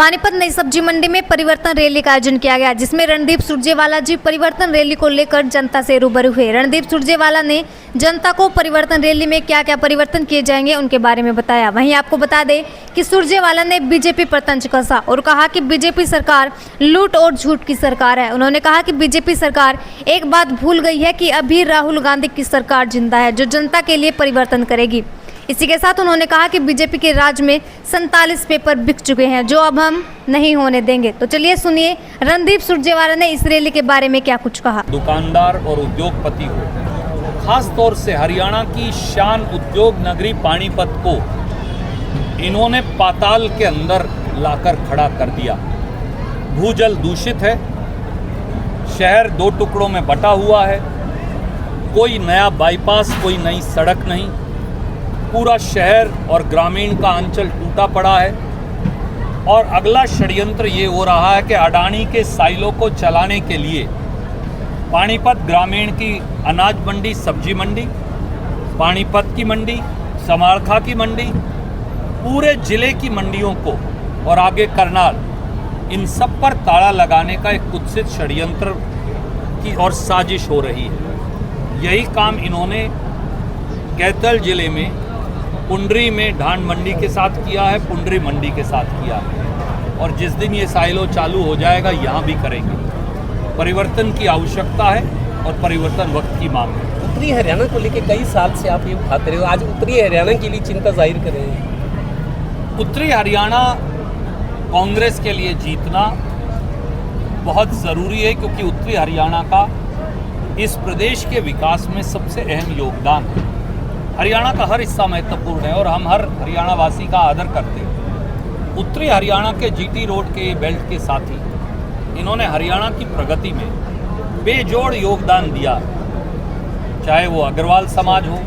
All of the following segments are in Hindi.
पानीपत नई सब्जी मंडी में परिवर्तन रैली का आयोजन किया गया, जिसमें रणदीप सुरजेवाला जी परिवर्तन रैली को लेकर जनता से रूबरू हुए। रणदीप सुरजेवाला ने जनता को परिवर्तन रैली में क्या क्या परिवर्तन किए जाएंगे उनके बारे में बताया। वहीं आपको बता दें कि सुरजेवाला ने बीजेपी पर तंज कसा और कहा कि बीजेपी सरकार लूट और झूठ की सरकार है। उन्होंने कहा कि बीजेपी सरकार एक बात भूल गई है कि अभी राहुल गांधी की सरकार जिंदा है, जो जनता के लिए परिवर्तन करेगी। इसी के साथ उन्होंने कहा कि बीजेपी के राज में 47 पेपर बिक चुके हैं, जो अब हम नहीं होने देंगे। तो चलिए सुनिए रणदीप सुरजेवाला ने इस रैली के बारे में क्या कुछ कहा। दुकानदार और उद्योगपति हो, खास तौर से हरियाणा की शान उद्योग नगरी पानीपत को इन्होंने पाताल के अंदर लाकर खड़ा कर दिया। भूजल दूषित है, शहर 2 टुकड़ों में बटा हुआ है, कोई नया बाईपास, कोई नई सड़क नहीं, पूरा शहर और ग्रामीण का अंचल टूटा पड़ा है। और अगला षड्यंत्र ये हो रहा है कि अडानी के साइलों को चलाने के लिए पानीपत ग्रामीण की अनाज मंडी, सब्जी मंडी, पानीपत की मंडी, समालखा की मंडी, पूरे ज़िले की मंडियों को और आगे करनाल, इन सब पर ताला लगाने का एक कुत्सित षड्यंत्र की और साजिश हो रही है। यही काम इन्होंने कैथल ज़िले में पुंडरी में धान मंडी के साथ किया है, पुंडरी मंडी के साथ किया है, और जिस दिन ये साइलो चालू हो जाएगा यहाँ भी करेंगे। परिवर्तन की आवश्यकता है और परिवर्तन वक्त की मांग है। उत्तरी हरियाणा को लेकर कई साल से आप ये उठाते रहे हो, आज उत्तरी हरियाणा के लिए चिंता जाहिर कर रहे हैं। उत्तरी हरियाणा कांग्रेस के लिए जीतना बहुत ज़रूरी है, क्योंकि उत्तरी हरियाणा का इस प्रदेश के विकास में सबसे अहम योगदान है। हरियाणा का हर हिस्सा महत्वपूर्ण है और हम हर हरियाणा वासी का आदर करते हैं। उत्तरी हरियाणा के जीटी रोड के बेल्ट के साथ ही इन्होंने हरियाणा की प्रगति में बेजोड़ योगदान दिया, चाहे वो अग्रवाल समाज हो,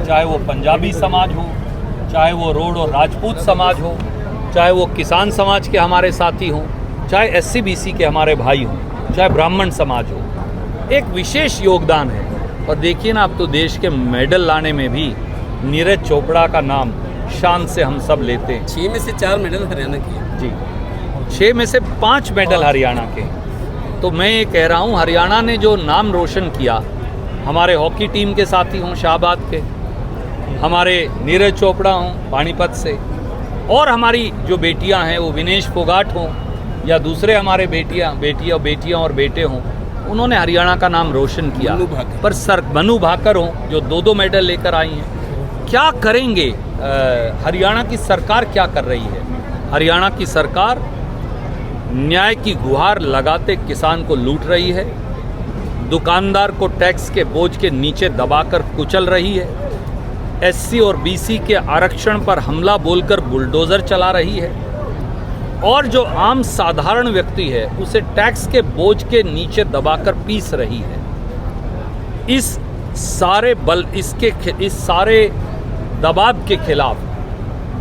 चाहे वो पंजाबी समाज हो, चाहे वो रोड और राजपूत समाज हो, चाहे वो किसान समाज के हमारे साथी हों, चाहे SC-BC के हमारे भाई हों, चाहे ब्राह्मण समाज हो। एक विशेष योगदान है। और देखिए ना, अब तो देश के मेडल लाने में भी नीरज चोपड़ा का नाम शान से हम सब लेते हैं। 6 में से 4 मेडल हरियाणा के जी, 6 में से 5 मेडल हरियाणा के। तो मैं ये कह रहा हूँ, हरियाणा ने जो नाम रोशन किया, हमारे हॉकी टीम के साथी हों शाहबाद के, हमारे नीरज चोपड़ा हों पानीपत से, और हमारी जो बेटियां हैं वो विनेश फोगाट हों या दूसरे हमारे बेटियां और बेटे हों, उन्होंने हरियाणा का नाम रोशन किया। पर मनु भाकर हों जो 2 मेडल लेकर आई हैं। क्या करेंगे? हरियाणा की सरकार क्या कर रही है? हरियाणा की सरकार न्याय की गुहार लगाते किसान को लूट रही है, दुकानदार को टैक्स के बोझ के नीचे दबाकर कुचल रही है, SC और BC के आरक्षण पर हमला बोलकर बुलडोजर चला रही है, और जो आम साधारण व्यक्ति है उसे टैक्स के बोझ के नीचे दबाकर पीस रही है। इस सारे दबाव के खिलाफ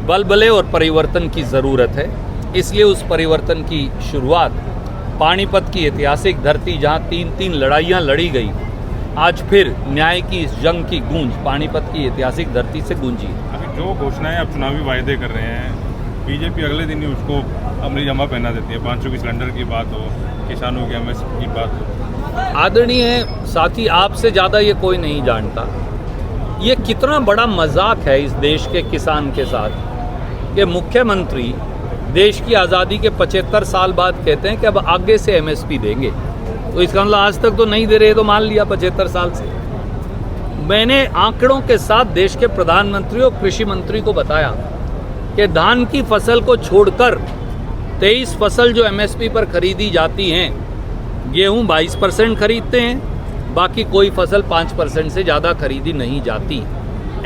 बलबले और परिवर्तन की ज़रूरत है। इसलिए उस परिवर्तन की शुरुआत पानीपत की ऐतिहासिक धरती, जहां 3 लड़ाइयाँ लड़ी गई, आज फिर न्याय की इस जंग की गूंज पानीपत की ऐतिहासिक धरती से गूंजी। अभी जो घोषणाएं आप चुनावी वायदे कर रहे हैं, बीजेपी अगले दिन ही उसको अमली जमा पहना देती है। 500 की सिलेंडर की बात हो, किसानों के MSP की बात हो। आदरणीय साथी, आपसे ज़्यादा ये कोई नहीं जानता ये कितना बड़ा मजाक है इस देश के किसान के साथ कि मुख्यमंत्री देश की आज़ादी के 75 साल बाद कहते हैं कि अब आगे से MSP देंगे। तो इसका मतलब आज तक तो नहीं दे रहे, तो मान लिया 75 साल से। मैंने आंकड़ों के साथ देश के प्रधानमंत्री और कृषि मंत्री को बताया कि धान की फसल को छोड़कर 23 फसल जो MSP पर खरीदी जाती हैं, गेहूं 22% खरीदते हैं, बाकी कोई फसल 5% से ज़्यादा खरीदी नहीं जाती।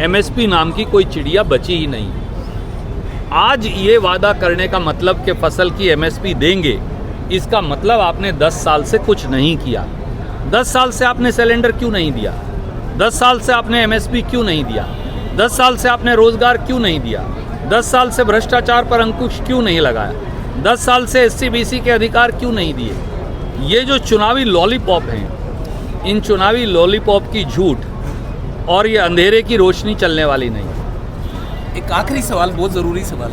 MSP नाम की कोई चिड़िया बची ही नहीं। आज ये वादा करने का मतलब कि फसल की MSP देंगे, इसका मतलब आपने 10 साल से कुछ नहीं किया। 10 साल से आपने सिलेंडर क्यों नहीं दिया? 10 साल से आपने MSP क्यों नहीं दिया? 10 साल से आपने रोजगार क्यों नहीं दिया? 10 साल से भ्रष्टाचार पर अंकुश क्यों नहीं लगाया? 10 साल से SC-BC के अधिकार क्यों नहीं दिए? ये जो चुनावी लॉलीपॉप हैं, इन चुनावी लॉलीपॉप की झूठ और ये अंधेरे की रोशनी चलने वाली नहीं। एक आखिरी सवाल, बहुत ज़रूरी सवाल।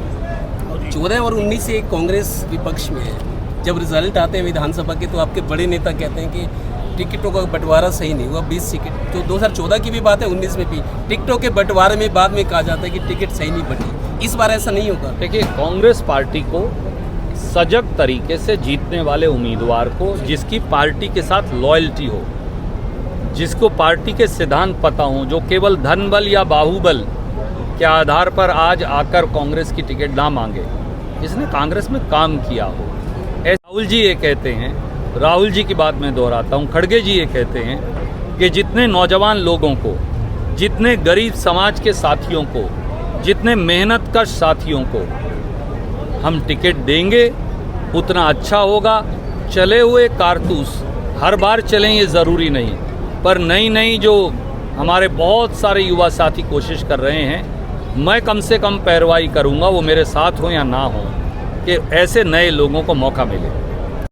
2014 और 19 से कांग्रेस विपक्ष में है। जब रिजल्ट आते हैं विधानसभा के तो आपके बड़े नेता कहते हैं कि टिकटों का बंटवारा सही नहीं हुआ। 20 टिकट तो 2014 की भी बात है, 19 में भी टिकटों के बंटवारे में बाद में कहा जाता है कि टिकट सही नहीं बटी। इस बार ऐसा नहीं होगा। देखिए, कांग्रेस पार्टी को सजग तरीके से जीतने वाले उम्मीदवार को, जिसकी पार्टी के साथ लॉयल्टी हो, जिसको पार्टी के सिद्धांत पता हो, जो केवल धन बल या बाहुबल के आधार पर आज आकर कांग्रेस की टिकट ना मांगे, जिसने कांग्रेस में काम किया हो। राहुल जी ये कहते हैं, राहुल जी की बात मैं दोहराता हूँ, खड़गे जी ये कहते हैं कि जितने नौजवान लोगों को, जितने गरीब समाज के साथियों को, जितने मेहनतकश साथियों को हम टिकट देंगे उतना अच्छा होगा। चले हुए कारतूस हर बार चलें ये ज़रूरी नहीं, पर नई नई जो हमारे बहुत सारे युवा साथी कोशिश कर रहे हैं, मैं कम से कम पैरवाई करूंगा, वो मेरे साथ हो या ना हो, कि ऐसे नए लोगों को मौका मिले।